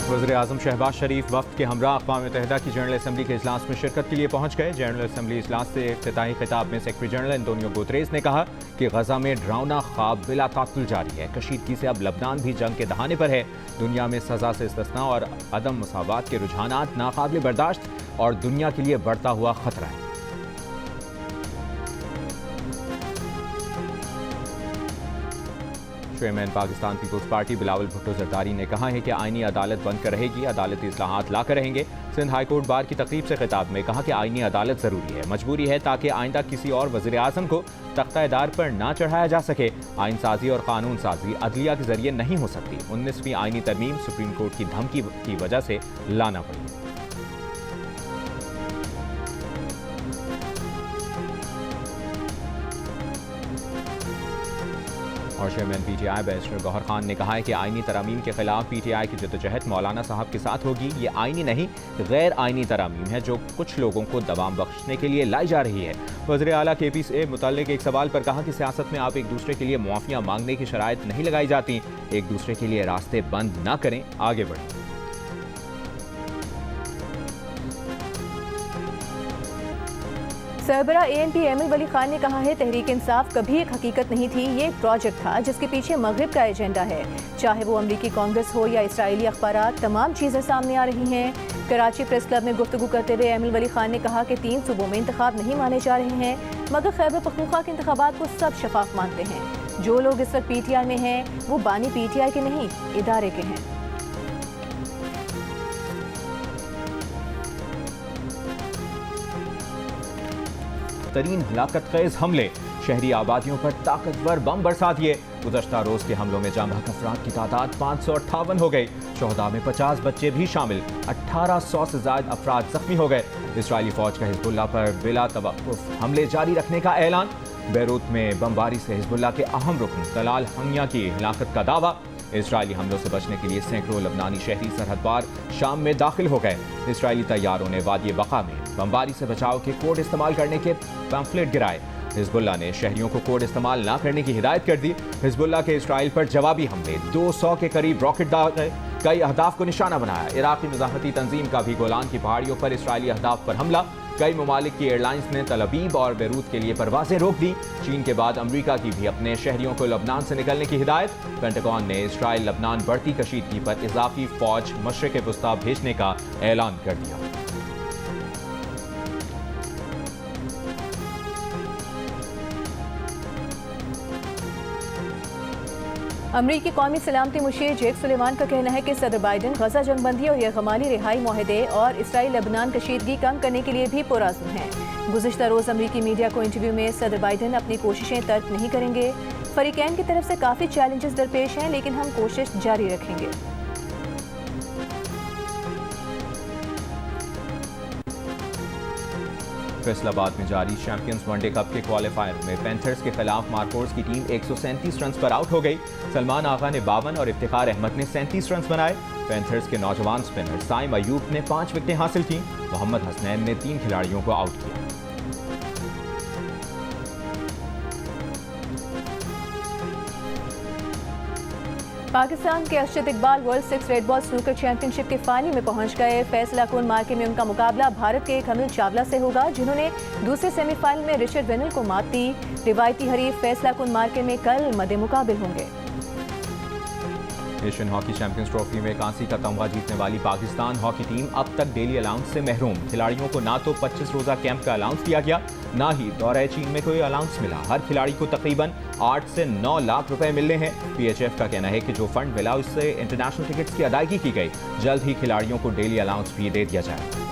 वज़ीर-ए-आज़म शहबाज शरीफ वफ़द के हमरा अक़वाम मुत्तहिदा की जनरल असम्बली के इजलास में शिरकत के लिए पहुँच गए। जनरल असम्बली इजलास से इफ्तिताही खिताब में सेक्रेटरी जनरल एंटोनियो गुतरेस ने कहा कि गज़ा में डरावना ख्वाब बिला ताक़ुल जारी है। कशीदगी से अब लबनान भी जंग के दहाने पर है। दुनिया में सज़ा से इस्तिस्ना और अदम मसावात के रुझानात नाकाबिल बर्दाश्त और दुनिया के लिए बढ़ता हुआ खतरा है। Chairman Pakistan People's Party Bilawal Bhutto Zardari ने कहा है कि आईनी अदालत बनकर रहेगी, अदालती इस्लाहात लाकर रहेंगे। सिंध हाई कोर्ट बार की तकरीब से खिताब में कहा कि आईनी अदालत ज़रूरी है, मजबूरी है ताकि आइंदा किसी और वज़ीर आज़म को तख्ता-ए-दार पर ना चढ़ाया जा सके। आइन साजी और कानून साजी अदलिया के जरिए नहीं हो सकती। 19वीं आईनी तरमीम सुप्रीम कोर्ट की धमकी की वजह से लाना पड़ी। और chairman PTI barrister Gohar Khan ने कहा है कि आईनी तरामीम के खिलाफ पीटीआई की जद्दोजहद मौलाना साहब के साथ होगी। ये आईनी नहीं गैर आईनी तरामीम है जो कुछ लोगों को दबाव बख्शने के लिए लाई जा रही है। वज़ीर आला केपी से मुतल्लिक एक सवाल पर कहा कि सियासत में आप एक दूसरे के लिए मुआफ़ियाँ मांगने की शराइत नहीं लगाई जाती। एक दूसरे के लिए रास्ते बंद ना करें, आगे बढ़ें। सरबरा ANP एमिल वली खान ने कहा है तहरीक इंसाफ कभी एक हकीकत नहीं थी, ये एक प्रोजेक्ट था जिसके पीछे मगरिब का एजेंडा है। चाहे वो अमरीकी कांग्रेस हो या इसराइली अखबारात, तमाम चीज़ें सामने आ रही हैं। कराची प्रेस क्लब में गुफ्तगू करते हुए एमिल वली खान ने कहा कि 3 सूबों में इंतखाब नहीं माने जा रहे हैं, मगर खैबर पख्तूनख्वा के इंतखाबात को सब शफाफ मानते हैं। जो लोग इस वक्त PTI में हैं वो बानी PTI के नहीं, इदारे के हैं। तरीन हलाकत खेज हमले, शहरी आबादियों पर ताकतवर बम बरसा दिए। गुज़श्ता रोज़ के हमलों में जाम बहक अफराद की तादाद 558 हो गई। शोहदा में 50 बच्चे भी शामिल, 1800 से ज़ायद अफराद जख्मी हो गए। इसराइली फौज का हिजबुल्लाह पर बिला तवक्कुफ हमले जारी रखने का ऐलान। बैरूत में बमबारी से हिजबुल्लाह के अहम रुकन तलाल हमिया की हिलाकत का दावा। इसराइली हमलों से बचने के लिए सैकड़ों लबनानी शहरी सरहद पार शाम में दाखिल हो गए। इसराइली तैयारों ने वादी बका में बमबारी से बचाव के कोड इस्तेमाल करने के पैम्फलेट गिराए। हिजबुल्लाह ने शहरियों को कोड इस्तेमाल ना करने की हिदायत कर दी। हिजबुल्लाह के इसराइल पर जवाबी हमले, 200 के करीब रॉकेट दागे, कई अहदाफ को निशाना बनाया। इराकी मुजाहमती तंजीम का भी गोलान की पहाड़ियों पर इसराइली अहदाफ पर हमला। कई ममालिक की एयरलाइंस ने तल अबीब और बैरूत के लिए परवाजें रोक दी। चीन के बाद अमरीका की भी अपने शहरियों को लबनान से निकलने की हिदायत। पेंटागन ने इसराइल लबनान बढ़ती कशीदगी पर इजाफी फौज मशरिक़ वस्ता भेजने का ऐलान कर दिया। अमरीकी कौमी सलामती मुशीर जेक सुलेमान का कहना है कि सदर बाइडन गजा जंगबंदी और यरगमाली रिहाई माहदे और इसराइल लबनान कशीदगी कम करने के लिए भी पुरअज़्म हैं। गुज़िश्ता रोज़ अमरीकी मीडिया को इंटरव्यू में सदर बाइडन अपनी कोशिशें तर्क नहीं करेंगे। फरीकैन की तरफ से काफ़ी चैलेंजेस दरपेश हैं, लेकिन हम कोशिश जारी रखेंगे। फैसलाबाद में जारी चैंपियंस वनडे कप के क्वालिफायर में पैंथर्स के खिलाफ मार्कोर्स की टीम 137 रन पर आउट हो गई। सलमान आगा ने 52 और इफ्तिखार अहमद ने 37 रन बनाए। पैंथर्स के नौजवान स्पिनर साइम अयूब ने 5 विकेटें हासिल की। मोहम्मद हसनैन ने 3 खिलाड़ियों को आउट किया। पाकिस्तान के Arshad Iqbal world 6 red ball snooker championship के फाइनल में पहुंच गए। फैसला कुन मार्के में उनका मुकाबला भारत के कमिल चावला से होगा, जिन्होंने दूसरे सेमीफाइनल में रिचर्ड वेनल को मात दी। रिवायती हरीफ फैसला कुन मार्के में कल मद्दे मुकाबिल होंगे। एशियन हॉकी चैंपियंस ट्रॉफी में कांसी का तमगा जीतने वाली पाकिस्तान हॉकी टीम अब तक डेली अलाउंस से महरूम। खिलाड़ियों को ना तो 25 रोज़ा कैंप का अलाउंस दिया गया, ना ही दौरे चीन में कोई अलाउंस मिला। हर खिलाड़ी को तकरीबन 8 से 9 लाख रुपए मिलने हैं। PHF का कहना है कि जो फंड मिला उससे इंटरनेशनल टिकट्स की अदायगी की गई। जल्द ही खिलाड़ियों को डेली अलाउंस भी दे दिया जाए।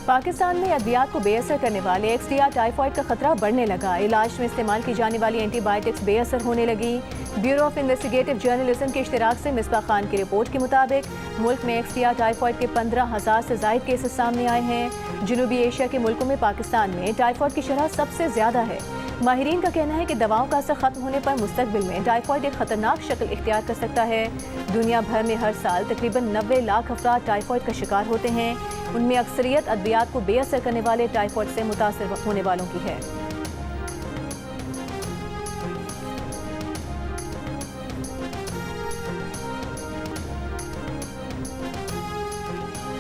पाकिस्तान में अद्वियात को बेअसर करने वाले XDR टाइफाइड का खतरा बढ़ने लगा। इलाज में इस्तेमाल की जाने वाली एंटीबायोटिक्स बेअसर होने लगी। ब्यूरो ऑफ इन्वेस्टिगेटिव जर्नलिज्म के इश्तिराक से मिसबा खान की रिपोर्ट के मुताबिक मुल्क में XDR टाइफाइड के 15,000 से ज़ायद केसेस सामने आए हैं। जनूबी एशिया के मुल्कों में पाकिस्तान में टाइफाइड की शरह सबसे ज़्यादा है। माहिरीन का कहना है कि दवाओं का असर खत्म होने पर मुस्तकबिल में टाइफाइड एक खतरनाक शक्ल इख्तियार कर सकता है। दुनिया भर में हर साल तकरीबन 90 लाख अफराद टाइफाइड का शिकार होते हैं। उनमें अक्सरियत अद्वियात को बेअसर करने वाले टाइफाइड से मुतासर होने वालों की है।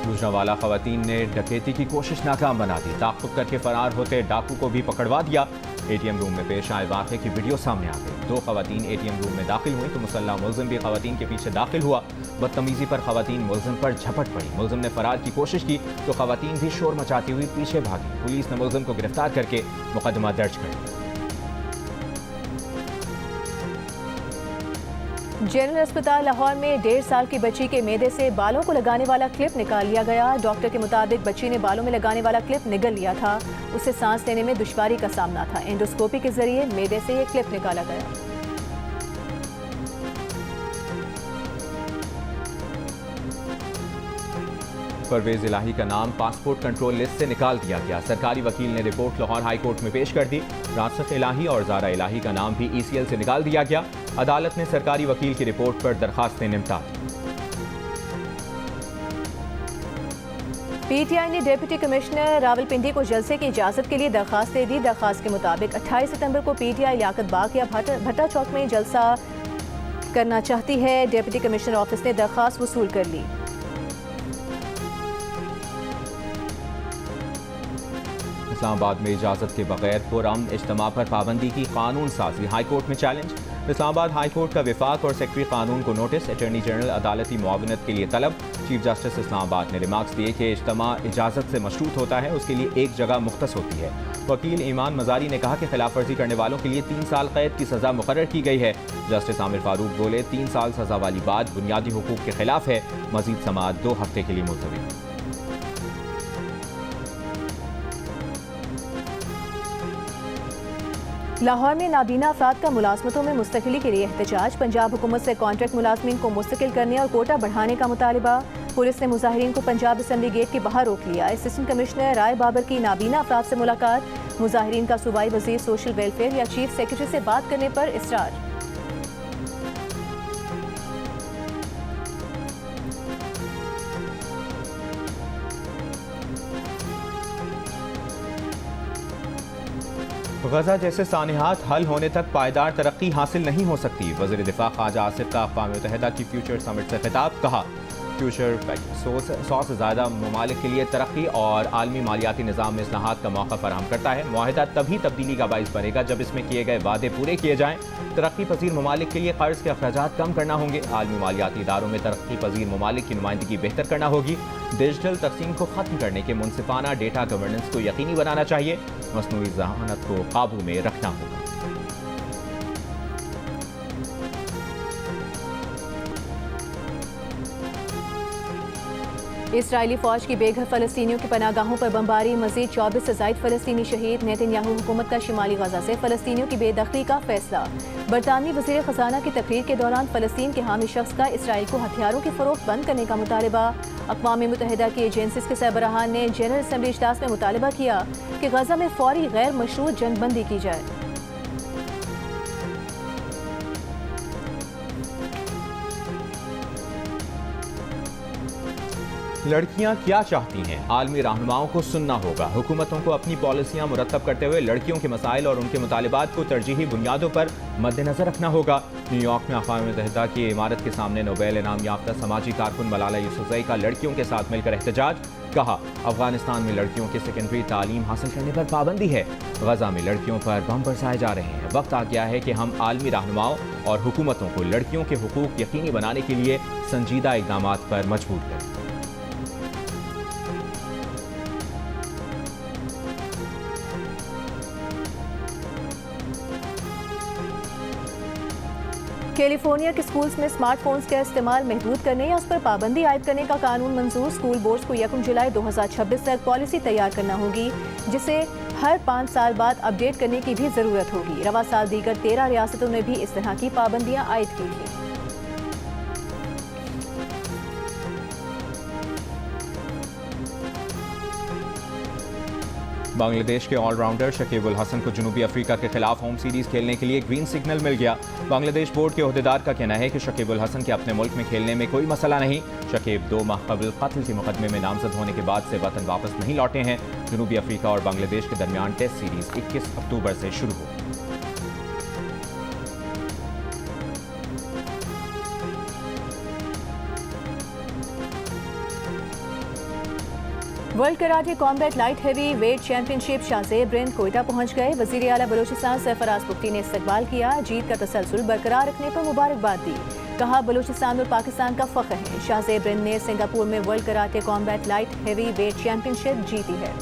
गुजरांवाला खवातीन ने डकैती की कोशिश नाकाम बना दी। ताक़ुब करके फरार होते डाकू को भी पकड़वा दिया। एटीएम रूम में पेश आए वाक़े की वीडियो सामने आ गई। 2 खवातीन एटीएम रूम में दाखिल हुई तो मुसल्ला मुलजिम भी खवातीन के पीछे दाखिल हुआ। बदतमीजी पर खवातीन मुलजिम पर झपट पड़ी। मुलजिम ने फरार की कोशिश की तो खवातीन भी शोर मचाती हुई पीछे भागी। पुलिस ने मुलजिम को गिरफ्तार करके मुकदमा दर्ज कर लिया। जनरल अस्पताल लाहौर में 1.5 साल की बच्ची के मेदे से बालों को लगाने वाला क्लिप निकाल लिया गया। डॉक्टर के मुताबिक बच्ची ने बालों में लगाने वाला क्लिप निगल लिया था। उसे सांस लेने में दुश्वारी का सामना था। एंडोस्कोपी के जरिए मेदे से ये क्लिप निकाला गया। परवेज इलाही का नाम पासपोर्ट कंट्रोल लिस्ट से निकाल दिया गया। सरकारी वकील ने रिपोर्ट लाहौर हाई कोर्ट में पेश कर दी। रासिख इलाही और ज़ारा इलाही का नाम भी ECL से निकाल दिया गया। अदालत ने सरकारी वकील की रिपोर्ट पर दरखास्तें निपटा दी। PTI ने डिप्टी कमिश्नर रावलपिंडी को जलसे की इजाजत के लिए दरखास्त दे दी। दरखास्त के मुताबिक 28 सितंबर को PTI लियाकत बाग या भट्टा चौक में जलसा करना चाहती है। डिप्टी कमिश्नर ऑफिस ने दरखास्त वसूल कर ली। इस्लामाबाद में इजाज़त के बगैर पुरअमन इज्तिमा पर पाबंदी की कानून साजी। हाई कोर्ट में चैलेंज। इस्लामाबाद हाई कोर्ट का विफाक और सेक्रेटरी कानून को नोटिस। अटॉर्नी जनरल अदालती मुआवनत के लिए तलब। चीफ जस्टिस इस्लामाबाद ने रिमार्क्स दिए कि इज्तिमा इजाज़त से मशरूत होता है, उसके लिए एक जगह मुख्तस होती है। वकील ईमान मजारी ने कहा कि खिलाफ वर्जी करने वालों के लिए 3 साल कैद की सज़ा मुकर्रर की गई है। जस्टिस आमिर फारूक बोले 3 साल सज़ा वाली बात बुनियादी हुकूक के खिलाफ है। मजीद समाअत 2 हफ्ते के लिए मुलतवी। लाहौर में नाबीना अफराद का मुलाजमतों में मुस्तकिली के लिए एहतजाज। पंजाब हुकूमत से कॉन्ट्रैक्ट मुलाजमीन को मुस्तकिल करने और कोटा बढ़ाने का मुतालिबा। पुलिस ने मुजाहिरीन को पंजाब असम्बली गेट के बाहर रोक लिया। असिस्टेंट कमिश्नर राय बाबर की नाबीना अफराद से मुलाकात। मुजाहिरीन का सूबाई वजीर सोशल वेलफेयर या चीफ सेक्रेटरी से बात करने पर इसरार। गजा जैसे सानिहात हल होने तक पायदार तरक्की हासिल नहीं हो सकती। वज़ीर दिफा ख्वाजा आसिफ का अक़वाम मुत्तहिदा की फ्यूचर समिट से खिताब। कहा फ्यूचर 100 से ज़्यादा ममालिक के लिए तरक्की और आलमी मालियाती निज़ाम में इस्लाहात का मौका फराहम करता है। मुआहिदा तभी तब्दीली का बाइस बनेगा जब इसमें किए गए वादे पूरे किए जाएँ। तरक्की पजीर ममालिक के लिए कर्ज के अखराजात कम करना होंगे। आलमी मालियाती इदारों में तरक्की पजीर ममालिक की नुमाइंदगी बेहतर करना होगी। डिजिटल तकसीम को ख़त्म करने के मुनसिफाना डेटा गवर्नेंस को यकीनी बनाना चाहिए। मसनूई ज़हानत को काबू में रखना होगा। इसराइली फौज की बेघर फलस्तीनियों की पनागाहों पर बमबारी। मजीद 24 से ज़ायद फलस्तीनी शहीद। नेतन्याहू हुकूमत का शिमाली गजा से फलस्तीनियों की बेदखली का फैसला। बरतानवी वज़ीर ख़जाना की तकरीर के दौरान फलस्तीन के हामी शख्स का इसराइल को हथियारों की फ़रोख्त बंद करने का मुतालबा। अक़वाम मुत्तहिदा की एजेंसीज़ के सरबराहान ने जनरल असम्बली इजलास में मुतालबा किया कि गजा में फौरी गैर मशरूत जंगबंदी की जाए। लड़कियां क्या चाहती हैं, आलमी रहनुमाओं को सुनना होगा। हुकूमतों को अपनी पॉलिसियां मुरतब करते हुए लड़कियों के मसाइल और उनके मुतालिबात को तरजीही बुनियादों पर मद्देनजर रखना होगा। न्यूयॉर्क में अक़वाम मुत्तहिदा की इमारत के सामने नोबेल इनाम याफ्ता समाजी कारकुन मलाला यूसुफ़ज़ई का लड़कियों के साथ मिलकर एहतजाज। कहा अफगानिस्तान में लड़कियों की सेकेंडरी तालीम हासिल करने पर पाबंदी है। गजा में लड़कियों पर बम बरसाए जा रहे हैं। वक्त आ गया है कि हम आलमी रहनुमाओं और हुकूमतों को लड़कियों के हुकूक यकीनी बनाने के लिए संजीदा इक़दाम पर मजबूर करें। कैलिफोर्निया के स्कूल्स में स्मार्टफोन्स का इस्तेमाल महदूद करने या उस पर पाबंदी आयद करने का कानून मंजूर। स्कूल बोर्ड्स को 1 जुलाई 2026 तक पॉलिसी तैयार करना होगी, जिसे हर 5 साल बाद अपडेट करने की भी ज़रूरत होगी। रवा साल दीगर 13 रियासतों ने भी इस तरह की पाबंदियाँ आयद की थी। बांग्लादेश के ऑलराउंडर शकीब उल हसन को जनूबी अफ्रीका के खिलाफ होम सीरीज खेलने के लिए ग्रीन सिग्नल मिल गया। बांग्लादेश बोर्ड के ओहदेदार का कहना है कि शकीब उल हसन के अपने मुल्क में खेलने में कोई मसला नहीं। शकीब 2 माह कबल कत्ल के मुकदमे में नामजद होने के बाद से वतन वापस नहीं लौटे हैं। जनूबी अफ्रीका और बांग्लादेश के दरमियान टेस्ट सीरीज 21 अक्टूबर से शुरू होगी। World karate combat light heavy weight championship Shahzeb Rind Quetta पहुंच गए। वजीर आला बलूचिस्तान सरफराज पुख्ती ने इस्तकबाल किया। जीत का तसलसल बरकरार रखने पर मुबारकबाद दी। कहा बलूचिस्तान और पाकिस्तान का फख्र है। शाहजेब रिंद ने सिंगापुर में world karate combat light heavy weight championship जीती है।